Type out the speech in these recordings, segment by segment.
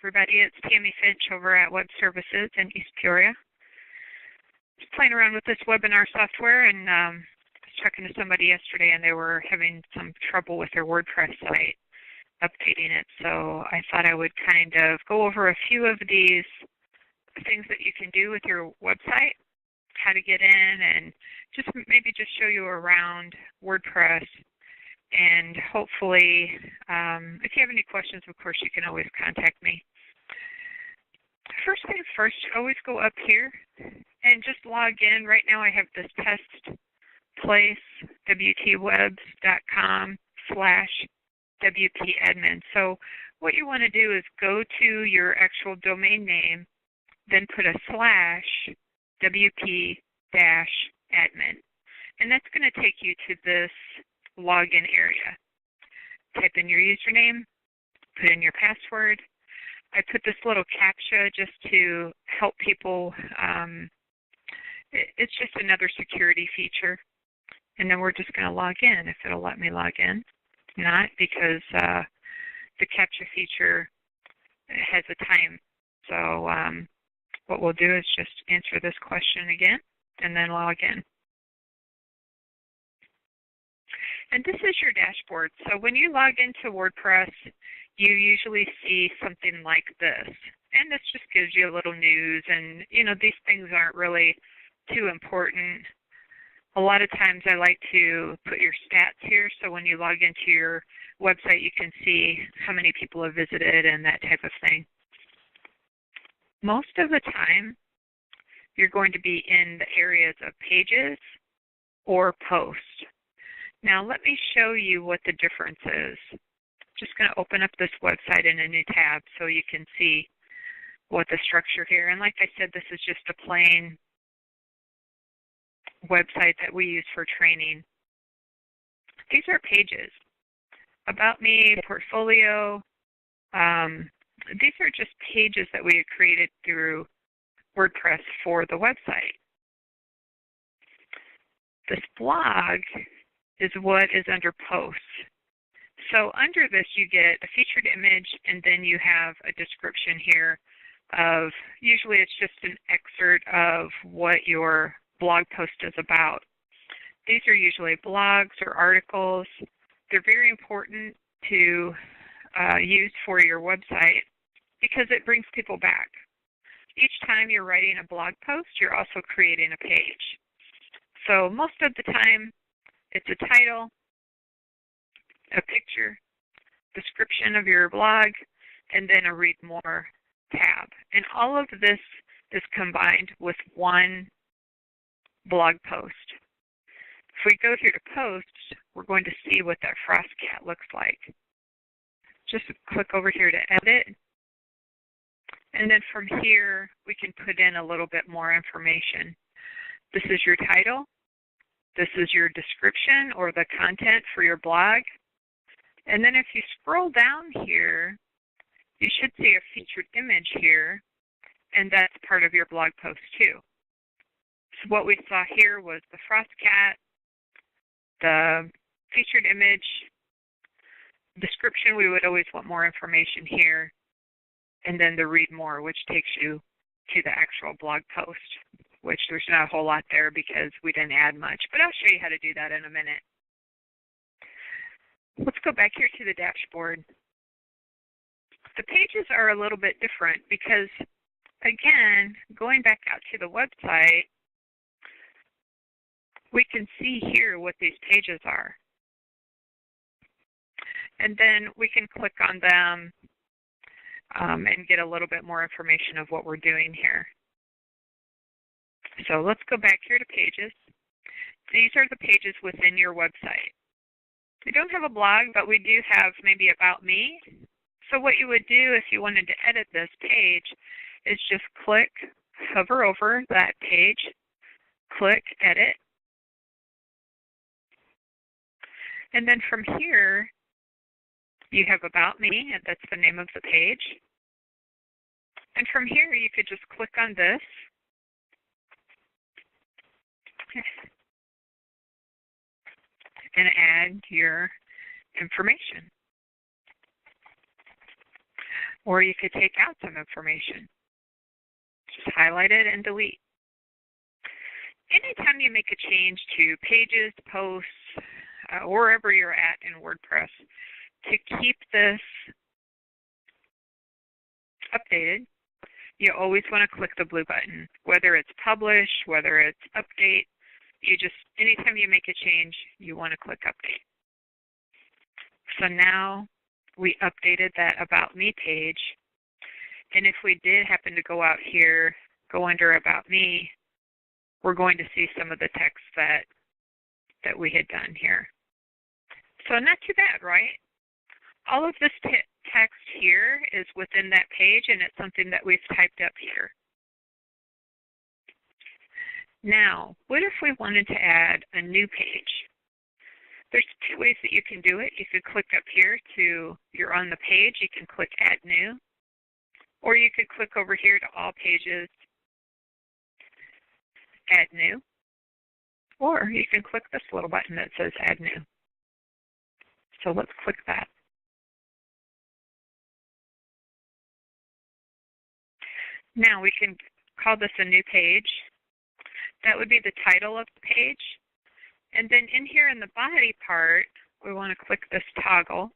everybody. It's Tammy Finch over at Web Services in East Peoria. Just playing around with this webinar software and was talking to somebody yesterday, and they were having some trouble with their WordPress site, updating it. So I thought I would kind of go over a few of these things that you can do with your website, how to get in, and maybe just show you around WordPress. And hopefully, if you have any questions, of course, you can always contact me. First things first, always go up here and just log in. Right now I have this test place, wtwebs.com/wpadmin. So what you want to do is go to your actual domain name, then put a /wp-admin. And that's going to take you to this login area. Type in your username, put in your password. I put this little CAPTCHA just to help people. It's just another security feature. And then we're just going to log in if it'll let me log in. Not because the CAPTCHA feature has a time. So what we'll do is just answer this question again and then log in. And this is your dashboard. So when you log into WordPress, you usually see something like this. And this just gives you a little news. And, these things aren't really too important. A lot of times I like to put your stats here. So when you log into your website, you can see how many people have visited and that type of thing. Most of the time, you're going to be in the areas of pages or posts. Now let me show you what the difference is. Just going to open up this website in a new tab so you can see what the structure here. And like I said, this is just a plain website that we use for training. These are pages. About me, portfolio. These are just pages that we had created through WordPress for the website. This blog is what is under posts. So under this you get a featured image, and then you have a description here of, usually it's just an excerpt of what your blog post is about. These are usually blogs or articles. They're very important to use for your website because it brings people back. Each time you're writing a blog post, you're also creating a page. So most of the time, it's a title, a picture, description of your blog, and then a read more tab. And all of this is combined with one blog post. If we go here to posts, we're going to see what that frost cat looks like. Just click over here to edit. And then from here, we can put in a little bit more information. This is your title. This is your description or the content for your blog. And then if you scroll down here, you should see a featured image here, and that's part of your blog post too. So what we saw here was the frost cat, the featured image, description. We would always want more information here, and then the read more, which takes you to the actual blog post, which there's not a whole lot there because we didn't add much, but I'll show you how to do that in a minute. Let's go back here to the dashboard. The pages are a little bit different because, again, going back out to the website, we can see here what these pages are. And then we can click on them and get a little bit more information of what we're doing here. So let's go back here to pages. These are the pages within your website. We don't have a blog, but we do have maybe about me. So what you would do if you wanted to edit this page is just hover over that page, click edit. And then from here, you have about me, and that's the name of the page. And from here, you could just click on this. And add your information. Or you could take out some information. Just highlight it and delete. Anytime you make a change to pages, posts, wherever you're at in WordPress, to keep this updated, you always want to click the blue button, whether it's publish, whether it's update. Anytime you make a change, you want to click update. So now we updated that About Me page. And if we did happen to go out here, go under About Me, we're going to see some of the text that we had done here. So not too bad, right? All of this text here is within that page, and it's something that we've typed up here. Now, what if we wanted to add a new page? There's two ways that you can do it. You could click up here you're on the page. You can click Add New. Or you could click over here to All Pages, Add New. Or you can click this little button that says Add New. So let's click that. Now we can call this a new page. That would be the title of the page. And then in here in the body part, we want to click this toggle.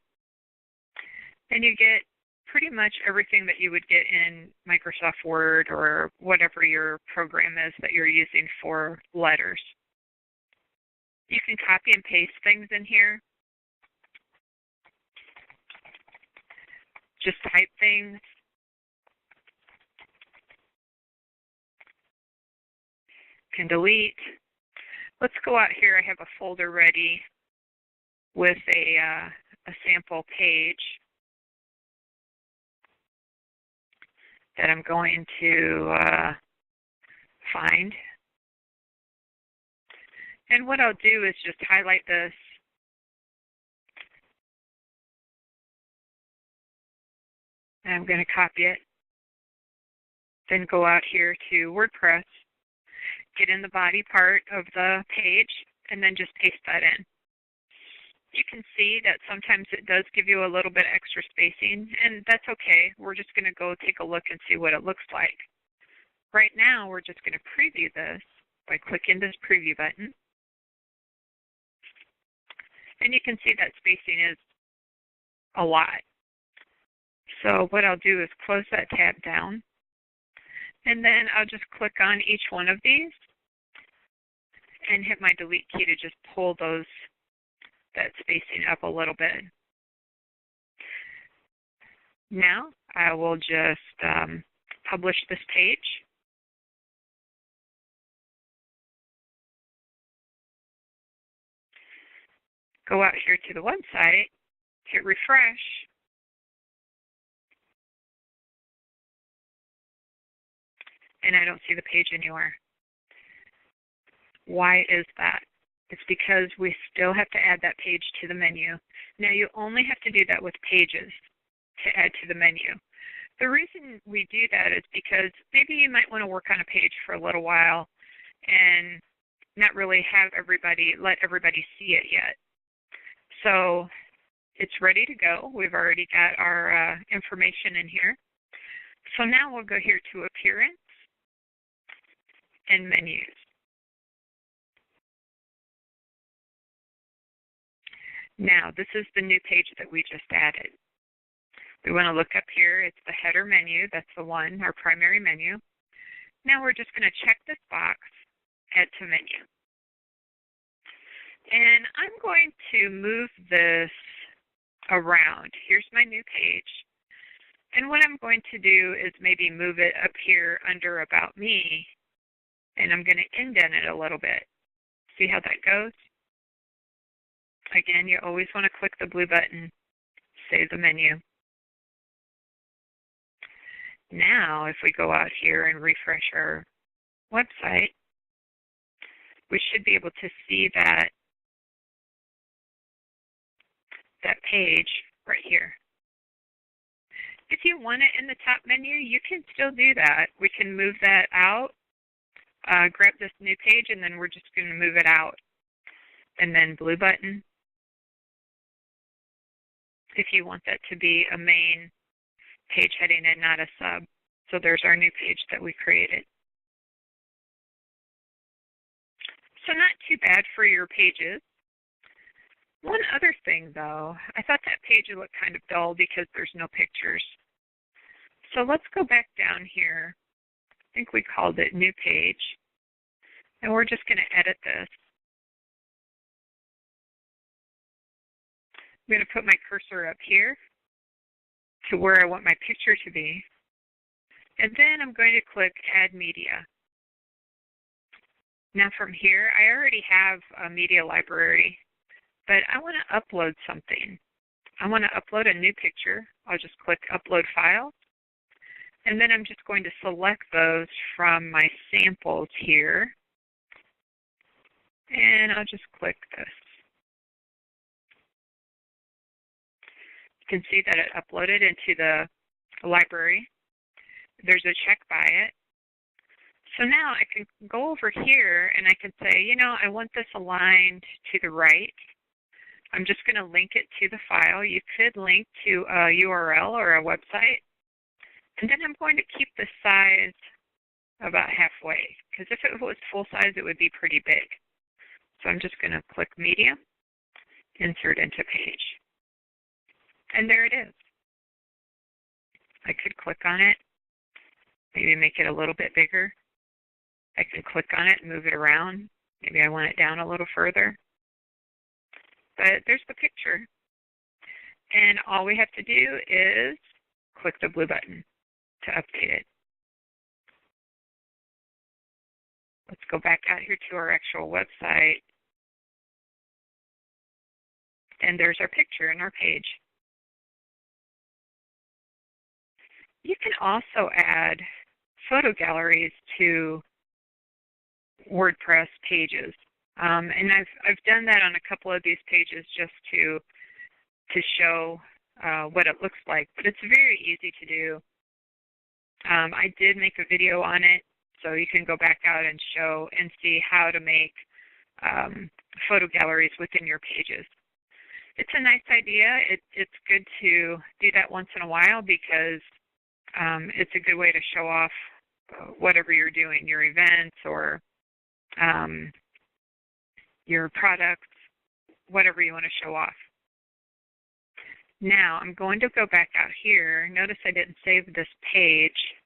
And you get pretty much everything that you would get in Microsoft Word or whatever your program is that you're using for letters. You can copy and paste things in here. Just type things. Can delete. Let's go out here. I have a folder ready with a sample page that I'm going to find. And what I'll do is just highlight this. And I'm going to copy it. Then go out here to WordPress, get in the body part of the page, and then just paste that in. You can see that sometimes it does give you a little bit extra spacing, and that's okay. We're just going to go take a look and see what it looks like. Right now, we're just going to preview this by clicking this preview button. And you can see that spacing is a lot. So what I'll do is close that tab down, and then I'll just click on each one of these and hit my delete key to just pull that spacing up a little bit. Now I will just publish this page. Go out here to the website, hit refresh, and I don't see the page anywhere. Why is that? It's because we still have to add that page to the menu. Now, you only have to do that with pages to add to the menu. The reason we do that is because maybe you might want to work on a page for a little while and not really let everybody see it yet. So it's ready to go. We've already got our information in here. So now we'll go here to Appearance and Menus. Now, this is the new page that we just added. We want to look up here. It's the header menu. That's the one, our primary menu. Now we're just going to check this box, Add to Menu. And I'm going to move this around. Here's my new page. And what I'm going to do is maybe move it up here under About Me, and I'm going to indent it a little bit. See how that goes? Again, you always want to click the blue button, save the menu. Now, if we go out here and refresh our website, we should be able to see that page right here. If you want it in the top menu, you can still do that. We can move that out, grab this new page, and then we're just going to move it out. And then blue button. If you want that to be a main page heading and not a sub. So there's our new page that we created. So not too bad for your pages. One other thing, though, I thought that page would look kind of dull because there's no pictures. So let's go back down here. I think we called it New Page. And we're just going to edit this. I'm going to put my cursor up here to where I want my picture to be. And then I'm going to click Add Media. Now from here, I already have a media library, but I want to upload something. I want to upload a new picture. I'll just click Upload File. And then I'm just going to select those from my samples here. And I'll just click this. You can see that it uploaded into the library. There's a check by it. So now I can go over here and I can say, you know, I want this aligned to the right. I'm just going to link it to the file. You could link to a URL or a website. And then I'm going to keep the size about halfway, because if it was full size, it would be pretty big. So I'm just going to click Media, Insert into Page. And there it is. I could click on it, maybe make it a little bit bigger. I can click on it and move it around. Maybe I want it down a little further. But there's the picture. And all we have to do is click the blue button to update it. Let's go back out here to our actual website. And there's our picture and our page. You can also add photo galleries to WordPress pages. And I've done that on a couple of these pages just to show what it looks like. But it's very easy to do. I did make a video on it, so you can go back out and show and see how to make photo galleries within your pages. It's a nice idea. It's good to do that once in a while because it's a good way to show off whatever you're doing, your events or your products, whatever you want to show off. Now, I'm going to go back out here. Notice I didn't save this page.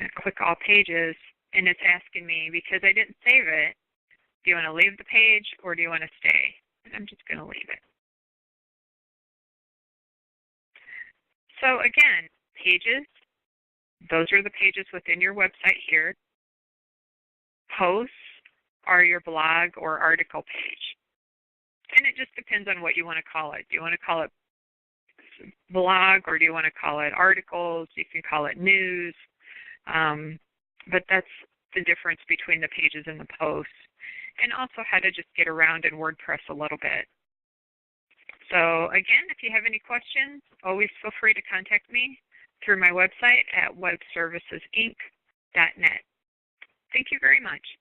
I'm going to click All Pages, and it's asking me, because I didn't save it, do you want to leave the page or do you want to stay? And I'm just going to leave it. So again, pages, those are the pages within your website here. Posts are your blog or article page. And it just depends on what you want to call it. Do you want to call it blog or do you want to call it articles? You can call it news. But that's the difference between the pages and the posts. And also how to just get around in WordPress a little bit. So again, if you have any questions, always feel free to contact me through my website at webservicesinc.net. Thank you very much.